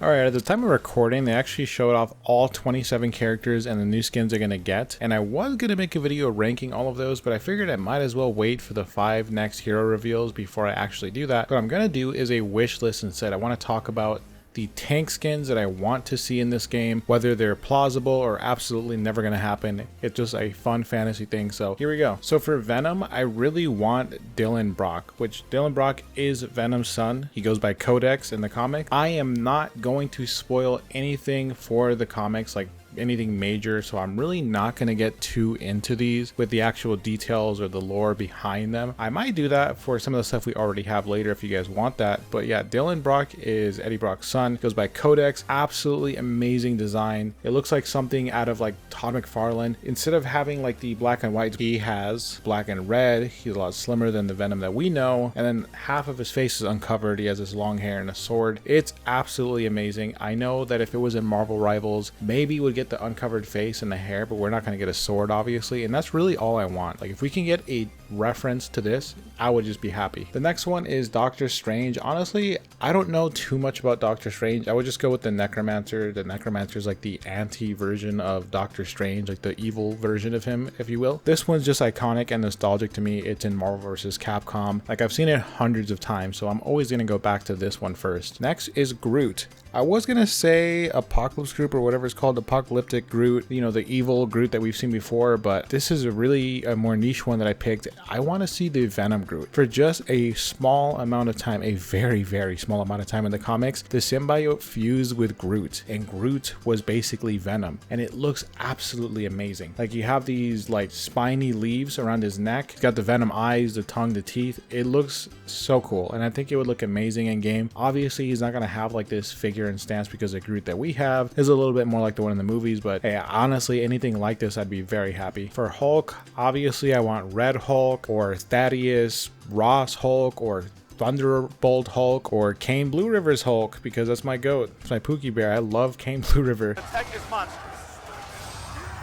Alright, at the time of recording, they actually showed off all 27 characters and the new skins they're going to get, and I was going to make a video ranking all of those, but I figured I might as well wait for the 5 next hero reveals before I actually do that. What I'm going to do is a wish list instead. I want to talk about the tank skins that I want to see in this game, whether they're plausible or absolutely never going to happen. It's just a fun fantasy thing, so here we go. So for Venom, I really want Dylan Brock, which Dylan Brock is Venom's son. He goes by Codex in the comic. I am not going to spoil anything for the comics, like anything major, so I'm really not going to get too into these with the actual details or the lore behind them. I might do that for some of the stuff we already have later if you guys want that, but yeah, Dylan Brock is Eddie Brock's son, goes by Codex. Absolutely amazing design. It looks like something out of like Todd McFarlane. Instead of having like the black and white, he has black and red. He's a lot slimmer than the Venom that we know, and then half of his face is uncovered. He has this long hair and a sword. It's absolutely amazing. I know that if it was in Marvel Rivals, maybe it would get the uncovered face and the hair, but we're not going to get a sword obviously, and that's really all I want. Like if we can get a reference to this, I would just be happy. The next one is Doctor Strange. Honestly, I don't know too much about Doctor Strange. I would just go with the Necromancer. The Necromancer is like the anti version of Doctor Strange, like the evil version of him, if you will. This one's just iconic and nostalgic to me. It's in Marvel vs. Capcom. Like I've seen it hundreds of times, so I'm always going to go back to this one first. Next is Groot. I was going to say Apocalypse Group or whatever it's called, Apocalyptic Groot, you know, the evil Groot that we've seen before, but this is a more niche one that I picked. I want to see the Venom Groot. For just a small amount of time, a very, very small amount of time in the comics, the symbiote fused with Groot, and Groot was basically Venom, and it looks absolutely amazing. Like you have these like spiny leaves around his neck. He's got the Venom eyes, the tongue, the teeth. It looks so cool, and I think it would look amazing in game. Obviously, he's not going to have like this figure and stance because the Groot that we have is a little bit more like the one in the movies, but hey, honestly, anything like this, I'd be very happy. For Hulk, obviously, I want Red Hulk or Thaddeus Ross Hulk or Thunderbolt Hulk or Kane Blue River's Hulk, because that's my goat. It's my Pookie Bear. I love Kane Blue River. The tech is monstrous.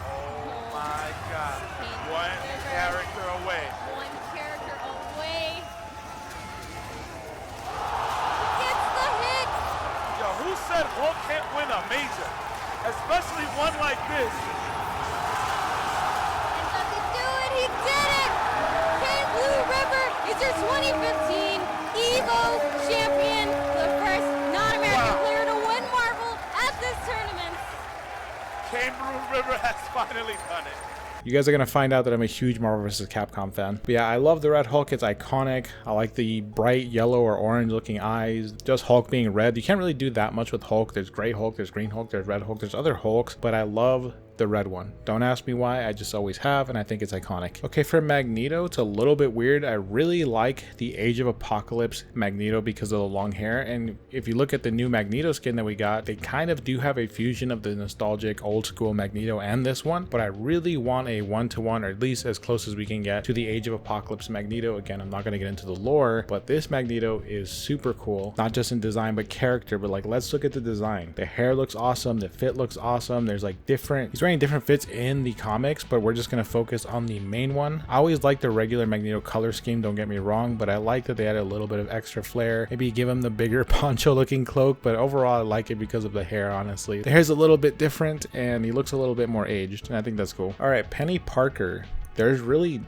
Oh my god. One character away. One character away. Gets the hit. Yo, who said Hulk can't win a major? Especially one like this. And does he do it? He did it! Kane Blue River is your 2015 Evo champion, the first non-American player to win Marvel at this tournament. Kane Blue River has finally done it. You guys are going to find out that I'm a huge Marvel vs. Capcom fan. But yeah, I love the Red Hulk. It's iconic. I like the bright yellow or orange looking eyes. Just Hulk being red. You can't really do that much with Hulk. There's gray Hulk, there's green Hulk, there's red Hulk, there's other Hulks, but I love the red one. Don't ask me why, I just always have, and I think it's iconic. Okay, for Magneto, it's a little bit weird. I really like the Age of Apocalypse Magneto because of the long hair, and if you look at the new Magneto skin that we got, they kind of do have a fusion of the nostalgic old school Magneto and this one, but I really want a one-to-one, or at least as close as we can get to the Age of Apocalypse Magneto. Again, I'm not going to get into the lore, but this Magneto is super cool, not just in design but character. But like, let's look at the design. The hair looks awesome, the fit looks awesome. There's like he's wearing different fits in the comics, but we're just going to focus on the main one. I always like the regular Magneto color scheme, don't get me wrong, but I like that they added a little bit of extra flair. Maybe give him the bigger poncho looking cloak, but overall I like it because of the hair. Honestly, the hair's a little bit different and he looks a little bit more aged, and I think that's cool. All right, Peni Parker. There's really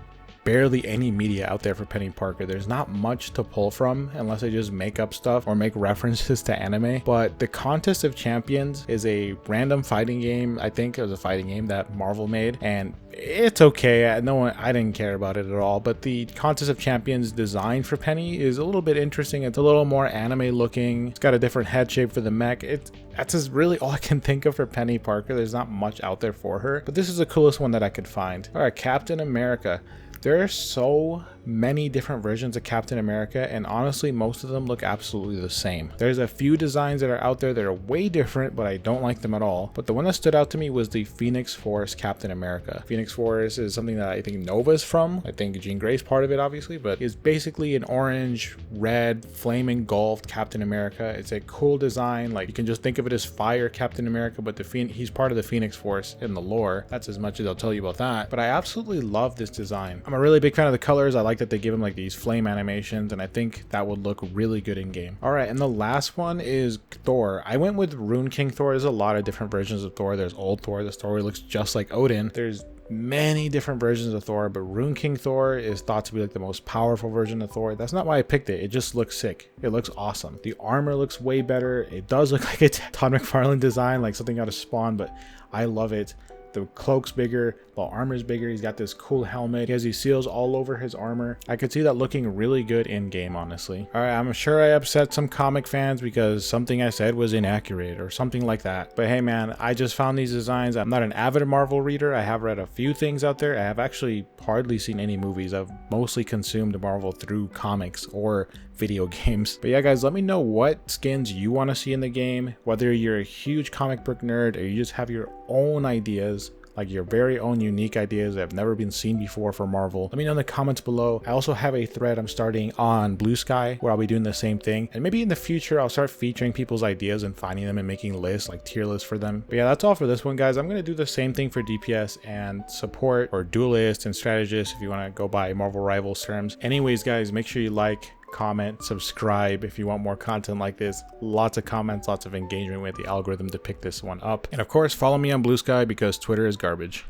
barely any media out there for Peni Parker. There's not much to pull from unless they just make up stuff or make references to anime. But the Contest of Champions is a random fighting game. I think it was a fighting game that Marvel made, and it's okay. I didn't care about it at all. But the Contest of Champions design for Penny is a little bit interesting. It's a little more anime looking. It's got a different head shape for the mech. That's just really all I can think of for Peni Parker. There's not much out there for her, but this is the coolest one that I could find. All right, Captain America. There are so many different versions of Captain America, and honestly most of them look absolutely the same. There's a few designs that are out there that are way different, but I don't like them at all. But the one that stood out to me was the Phoenix Force Captain America. Phoenix Force is something that I think Nova's from. I think Jean Grey's part of it obviously, but it's basically an orange, red, flame engulfed Captain America. It's a cool design. Like, you can just think of it as Fire Captain America, but he's part of the Phoenix Force in the lore. That's as much as I'll tell you about that. But I absolutely love this design. I'm a really big fan of the colors. I like like that they give him like these flame animations, and I think that would look really good in game. All right, and the last one is Thor. I went with Rune King Thor. There's a lot of different versions of Thor. There's old Thor, the story looks just like Odin. There's many different versions of Thor, but Rune King Thor is thought to be like the most powerful version of Thor. That's not why I picked it. It just looks sick. It looks awesome. The armor looks way better. It does look like a Todd McFarlane design, like something out of Spawn, but I love it. The cloak's bigger, the armor's bigger. He's got this cool helmet. He has these seals all over his armor. I could see that looking really good in game, honestly. All right, I'm sure I upset some comic fans because something I said was inaccurate or something like that. But hey, man, I just found these designs. I'm not an avid Marvel reader. I have read a few things out there. I have actually hardly seen any movies. I've mostly consumed Marvel through comics or video games. But yeah, guys, let me know what skins you want to see in the game, whether you're a huge comic book nerd or you just have your own ideas, like your very own unique ideas that have never been seen before for Marvel. Let me know in the comments below. I also have a thread I'm starting on Blue Sky where I'll be doing the same thing, and maybe in the future I'll start featuring people's ideas and finding them and making lists, like tier lists for them. But yeah, that's all for this one, guys. I'm going to do the same thing for DPS and support, or duelist and strategist if you want to go by Marvel Rivals terms. Anyways, guys, make sure you like, comment, subscribe if you want more content like this. Lots of comments, lots of engagement with the algorithm to pick this one up. And of course, follow me on Blue Sky because Twitter is garbage.